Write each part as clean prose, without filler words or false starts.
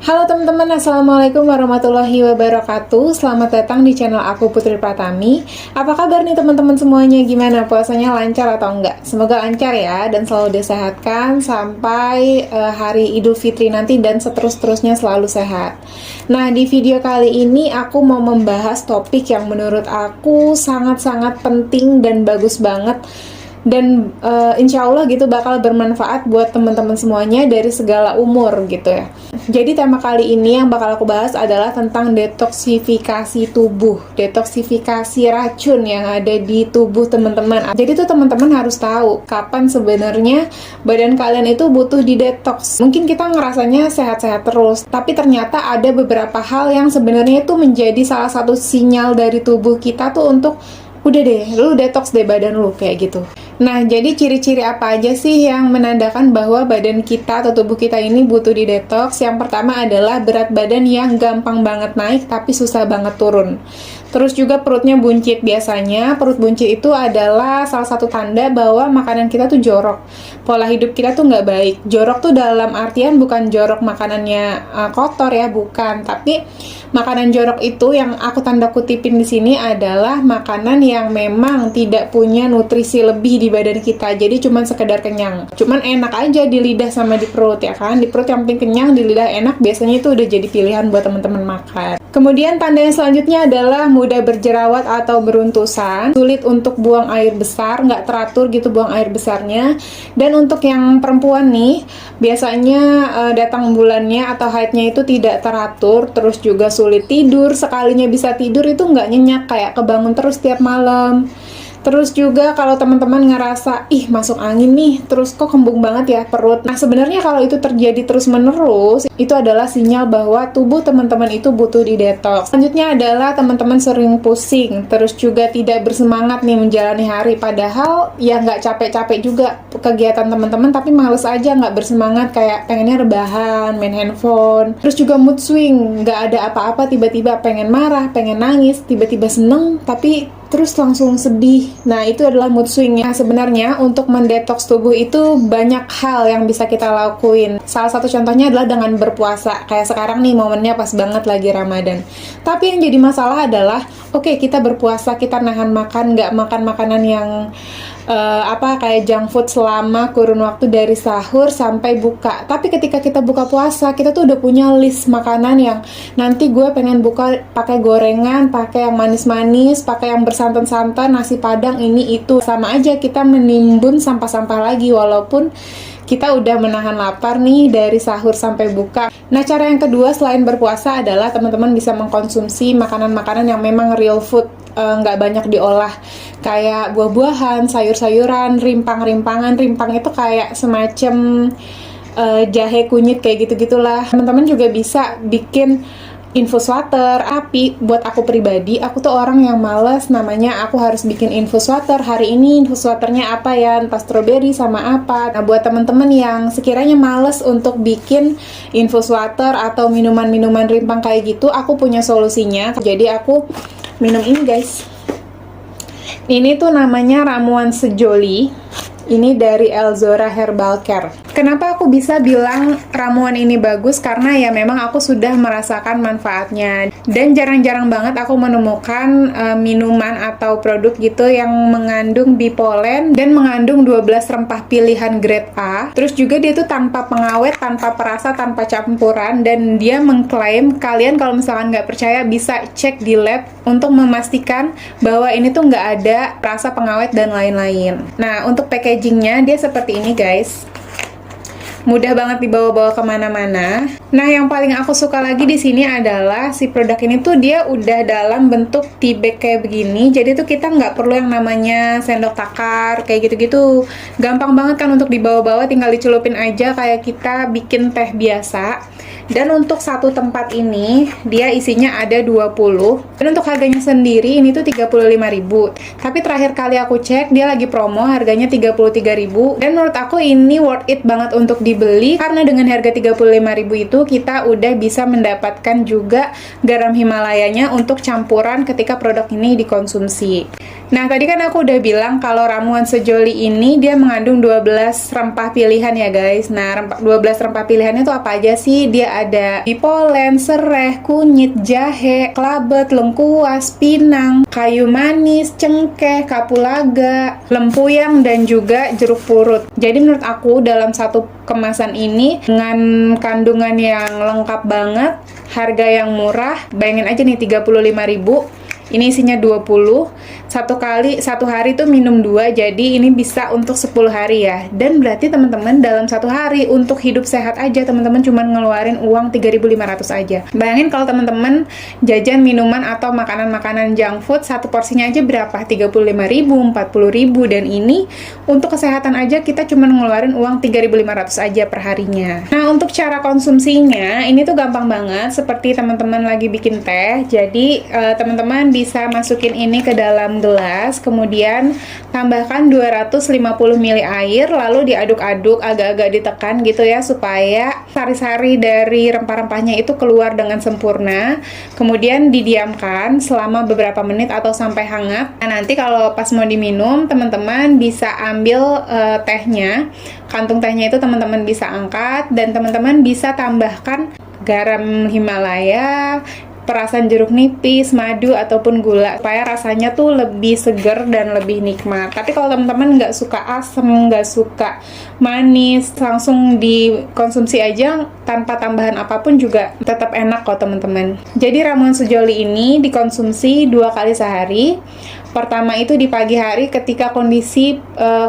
Halo teman-teman, Assalamualaikum warahmatullahi wabarakatuh. Selamat datang di channel aku, Putri Pratami. Apa kabar nih teman-teman semuanya? Gimana puasanya, lancar atau enggak? Semoga lancar ya, dan selalu disehatkan sampai hari Idul Fitri nanti dan seterus-terusnya selalu sehat. Nah, di video kali ini aku mau membahas topik yang menurut aku sangat-sangat penting dan bagus banget, dan insya Allah gitu bakal bermanfaat buat teman-teman semuanya dari segala umur gitu ya. Jadi tema kali ini yang bakal aku bahas adalah tentang detoksifikasi tubuh, detoksifikasi racun yang ada di tubuh teman-teman. Jadi tuh teman-teman harus tahu kapan sebenarnya badan kalian itu butuh didetoks. Mungkin kita ngerasanya sehat-sehat terus, tapi ternyata ada beberapa hal yang sebenarnya itu menjadi salah satu sinyal dari tubuh kita tuh untuk udah deh, lu detox deh badan lu, kayak gitu. Nah, jadi ciri-ciri apa aja sih yang menandakan bahwa badan kita atau tubuh kita ini butuh di detox? Yang pertama adalah berat badan yang gampang banget naik tapi susah banget turun. Terus juga perutnya buncit. Biasanya perut buncit itu adalah salah satu tanda bahwa makanan kita tuh jorok. Pola hidup kita tuh nggak baik. Jorok tuh dalam artian bukan jorok makanannya kotor ya, bukan. Tapi makanan jorok itu yang aku tanda kutipin di sini adalah makanan yang memang tidak punya nutrisi lebih di badan kita. Jadi cuman sekedar kenyang. Cuman enak aja di lidah sama di perut ya kan. Di perut yang penting kenyang, di lidah enak, biasanya itu udah jadi pilihan buat teman-teman makan. Kemudian tanda yang selanjutnya adalah mudah berjerawat atau beruntusan, sulit untuk buang air besar, nggak teratur gitu buang air besarnya. Dan untuk yang perempuan nih, biasanya datang bulannya atau haidnya itu tidak teratur, terus juga sulit tidur, sekalinya bisa tidur itu nggak nyenyak, kayak kebangun terus tiap malam. Terus juga kalau teman-teman ngerasa, ih masuk angin nih, terus kok kembung banget ya perut. Nah sebenarnya kalau itu terjadi terus-menerus, itu adalah sinyal bahwa tubuh teman-teman itu butuh di detox. Selanjutnya adalah teman-teman sering pusing, terus juga tidak bersemangat nih menjalani hari. Padahal ya nggak capek-capek juga kegiatan teman-teman, tapi males aja, nggak bersemangat, kayak pengennya rebahan, main handphone. Terus juga mood swing, nggak ada apa-apa, tiba-tiba pengen marah, pengen nangis, tiba-tiba seneng, tapi terus langsung sedih. Nah, itu adalah mood swing. Nah, sebenarnya untuk mendetoks tubuh itu banyak hal yang bisa kita lakuin. Salah satu contohnya adalah dengan berpuasa. Kayak sekarang nih, momennya pas banget lagi Ramadan. Tapi yang jadi masalah adalah, oke, kita berpuasa, kita nahan makan, nggak makan makanan yang kayak junk food selama kurun waktu dari sahur sampai buka. Tapi ketika kita buka puasa, kita tuh udah punya list makanan yang nanti gue pengen buka pakai gorengan, pakai yang manis-manis, pakai yang bersantan-santan, nasi padang, ini itu. Sama aja kita menimbun sampah-sampah lagi, walaupun kita udah menahan lapar nih dari sahur sampai buka. Nah, cara yang kedua selain berpuasa adalah teman-teman bisa mengkonsumsi makanan-makanan yang memang real food, nggak banyak diolah, kayak buah-buahan, sayur-sayuran, rimpang-rimpangan. Rimpang itu kayak semacam jahe kunyit kayak gitu-gitulah. Teman-teman juga bisa bikin infus water. Tapi buat aku pribadi, aku tuh orang yang males namanya aku harus bikin infus water. Hari ini infus waternya apa ya, entah strawberry sama apa. Nah, buat teman-teman yang sekiranya males untuk bikin infus water atau minuman-minuman rimpang kayak gitu, aku punya solusinya. Jadi aku minum ini guys. Ini tuh namanya ramuan sejoli. Ini dari Elzora Herbal Care. Kenapa aku bisa bilang ramuan ini bagus? Karena ya memang aku sudah merasakan manfaatnya. Dan jarang-jarang banget aku menemukan minuman atau produk gitu yang mengandung bipolen dan mengandung 12 rempah pilihan grade A. Terus juga dia tuh tanpa pengawet, tanpa perasa, tanpa campuran. Dan dia mengklaim, kalian kalau misalkan nggak percaya bisa cek di lab untuk memastikan bahwa ini tuh nggak ada perasa pengawet dan lain-lain. Nah, untuk packagingnya dia seperti ini guys. Mudah banget dibawa-bawa kemana-mana. Nah, yang paling aku suka lagi di sini adalah si produk ini tuh dia udah dalam bentuk tea bag kayak begini. Jadi tuh kita nggak perlu yang namanya sendok takar kayak gitu-gitu. Gampang banget kan untuk dibawa-bawa, tinggal dicelupin aja kayak kita bikin teh biasa. Dan untuk satu tempat ini dia isinya ada 20. Dan untuk harganya sendiri ini tuh 35.000. Tapi terakhir kali aku cek dia lagi promo, harganya 33.000. Dan menurut aku ini worth it banget untuk dibeli, karena dengan harga 35.000 itu kita udah bisa mendapatkan juga garam Himalayanya untuk campuran ketika produk ini dikonsumsi. Nah, tadi kan aku udah bilang kalau ramuan sejoli ini dia mengandung 12 rempah pilihan ya guys. Nah, 12 rempah pilihannya itu apa aja sih? Dia ada bipolen, sereh, kunyit, jahe, kelabet, lengkuas, pinang, kayu manis, cengkeh, kapulaga, lempuyang, dan juga jeruk purut. Jadi menurut aku dalam satu kemasan ini dengan kandungan yang lengkap banget, harga yang murah, bayangin aja nih 35.000. Ini isinya 20, satu hari tuh minum 2, jadi ini bisa untuk 10 hari ya. Dan berarti teman-teman dalam satu hari untuk hidup sehat aja teman-teman cuma ngeluarin uang 3.500 aja. Bayangin kalau teman-teman jajan minuman atau makanan-makanan junk food, satu porsinya aja berapa? 35.000, 40.000, dan ini untuk kesehatan aja kita cuma ngeluarin uang 3.500 aja per harinya. Nah, untuk cara konsumsinya ini tuh gampang banget, seperti teman-teman lagi bikin teh. Jadi teman-teman bisa masukin ini ke dalam gelas, kemudian tambahkan 250 ml air, lalu diaduk-aduk agak-agak ditekan gitu ya, supaya sari-sari dari rempah-rempahnya itu keluar dengan sempurna. Kemudian didiamkan selama beberapa menit atau sampai hangat. Nah, nanti kalau pas mau diminum, teman-teman bisa ambil tehnya, kantung tehnya itu teman-teman bisa angkat, dan teman-teman bisa tambahkan garam Himalaya, perasan jeruk nipis, madu, ataupun gula, supaya rasanya tuh lebih seger dan lebih nikmat. Tapi kalau teman-teman nggak suka asam, nggak suka manis, langsung dikonsumsi aja tanpa tambahan apapun juga tetap enak kok teman-teman. Jadi ramuan sejoli ini dikonsumsi 2 kali sehari. Pertama itu di pagi hari ketika kondisi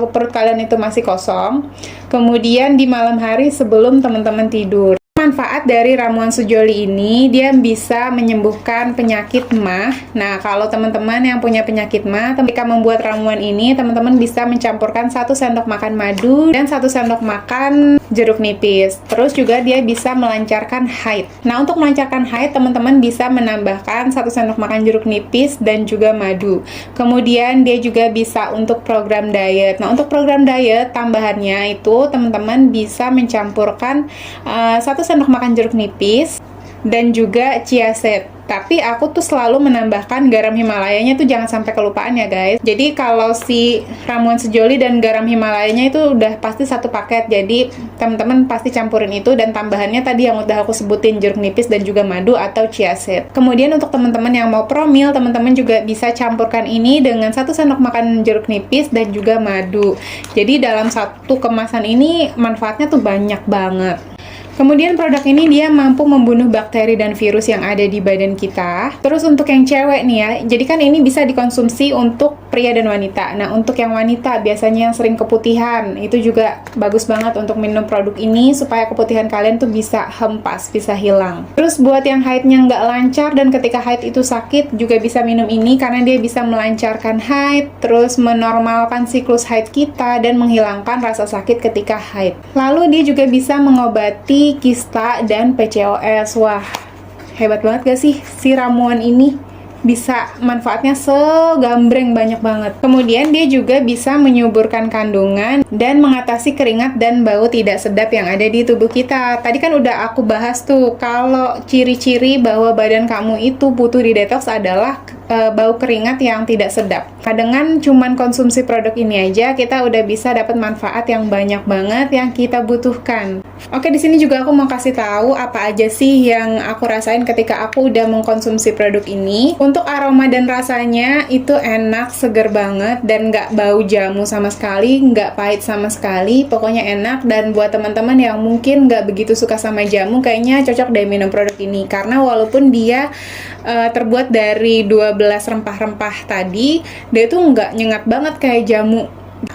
perut kalian itu masih kosong. Kemudian di malam hari sebelum teman-teman tidur. Manfaat dari ramuan sejoli ini, dia bisa menyembuhkan penyakit MAH. Nah, kalau teman-teman yang punya penyakit MAH, ketika membuat ramuan ini, teman-teman bisa mencampurkan 1 sendok makan madu dan 1 sendok makan jeruk nipis. Terus juga dia bisa melancarkan haid. Nah, untuk melancarkan haid, teman-teman bisa menambahkan 1 sendok makan jeruk nipis dan juga madu. Kemudian dia juga bisa untuk program diet. Nah, untuk program diet tambahannya itu teman-teman bisa mencampurkan 1 sendok makan jeruk nipis dan juga chia seed. Tapi aku tuh selalu menambahkan garam Himalayanya tuh jangan sampai kelupaan ya guys. Jadi kalau si ramuan sejoli dan garam Himalayanya itu udah pasti satu paket. Jadi teman-teman pasti campurin itu, dan tambahannya tadi yang udah aku sebutin, jeruk nipis dan juga madu atau chia seed. Kemudian untuk teman-teman yang mau promil, teman-teman juga bisa campurkan ini dengan 1 sendok makan jeruk nipis dan juga madu. Jadi dalam satu kemasan ini manfaatnya tuh banyak banget. Kemudian produk ini dia mampu membunuh bakteri dan virus yang ada di badan kita. Terus untuk yang cewek nih ya, jadi kan ini bisa dikonsumsi untuk pria dan wanita. Nah, untuk yang wanita biasanya yang sering keputihan, itu juga bagus banget untuk minum produk ini supaya keputihan kalian tuh bisa hempas, bisa hilang. Terus buat yang haidnya nggak lancar dan ketika haid itu sakit, juga bisa minum ini karena dia bisa melancarkan haid, terus menormalkan siklus haid kita dan menghilangkan rasa sakit ketika haid. Lalu dia juga bisa mengobati kista dan PCOS. Wah, hebat banget gak sih si ramuan ini? Bisa manfaatnya segambreng banyak banget. Kemudian dia juga bisa menyuburkan kandungan dan mengatasi keringat dan bau tidak sedap yang ada di tubuh kita. Tadi kan udah aku bahas tuh, kalau ciri-ciri bahwa badan kamu itu butuh didetoks adalah bau keringat yang tidak sedap. Nah, dengan cuman konsumsi produk ini aja kita udah bisa dapat manfaat yang banyak banget yang kita butuhkan. Oke, di sini juga aku mau kasih tahu apa aja sih yang aku rasain ketika aku udah mengkonsumsi produk ini. Untuk aroma dan rasanya itu enak, seger banget, dan nggak bau jamu sama sekali, nggak pahit sama sekali, pokoknya enak. Dan buat teman-teman yang mungkin nggak begitu suka sama jamu, kayaknya cocok deh minum produk ini, karena walaupun dia terbuat dari 12 rempah-rempah tadi, dia tuh nggak nyengat banget kayak jamu.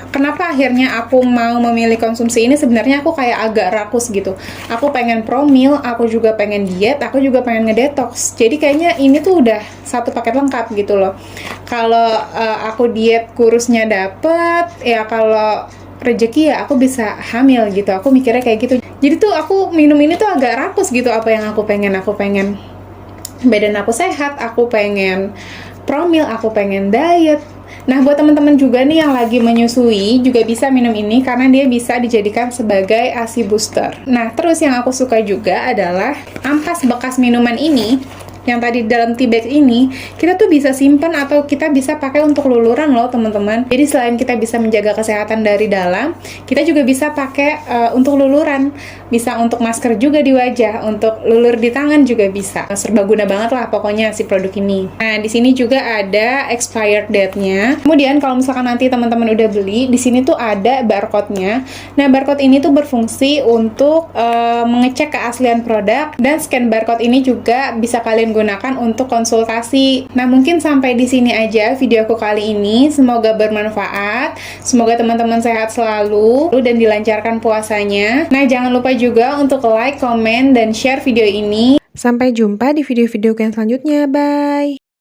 Kenapa akhirnya aku mau memilih konsumsi ini? Sebenarnya aku kayak agak rakus gitu. Aku pengen promil, aku juga pengen diet, aku juga pengen ngedetox. Jadi kayaknya ini tuh udah satu paket lengkap gitu loh. Kalau aku diet kurusnya dapet, ya kalau rezeki ya aku bisa hamil gitu. Aku mikirnya kayak gitu. Jadi tuh aku minum ini tuh agak rakus gitu. Apa yang aku pengen badan aku sehat, aku pengen promil, aku pengen diet. Nah, buat teman-teman juga nih yang lagi menyusui juga bisa minum ini karena dia bisa dijadikan sebagai ASI booster. Nah, terus yang aku suka juga adalah ampas bekas minuman ini yang tadi dalam tea bag ini, kita tuh bisa simpen atau kita bisa pakai untuk luluran loh teman-teman. Jadi selain kita bisa menjaga kesehatan dari dalam, kita juga bisa pakai untuk luluran. Bisa untuk masker juga di wajah, untuk lulur di tangan juga bisa. Serbaguna banget lah pokoknya si produk ini. Nah, di sini juga ada expired date-nya. Kemudian kalau misalkan nanti teman-teman udah beli, di sini tuh ada barcode-nya. Nah, barcode ini tuh berfungsi untuk mengecek keaslian produk, dan scan barcode ini juga bisa kalian gunakan untuk konsultasi. Nah, mungkin sampai di sini aja video aku kali ini. Semoga bermanfaat. Semoga teman-teman sehat selalu dan dilancarkan puasanya. Nah, jangan lupa juga untuk like, komen, dan share video ini. Sampai jumpa di video-video yang selanjutnya. Bye!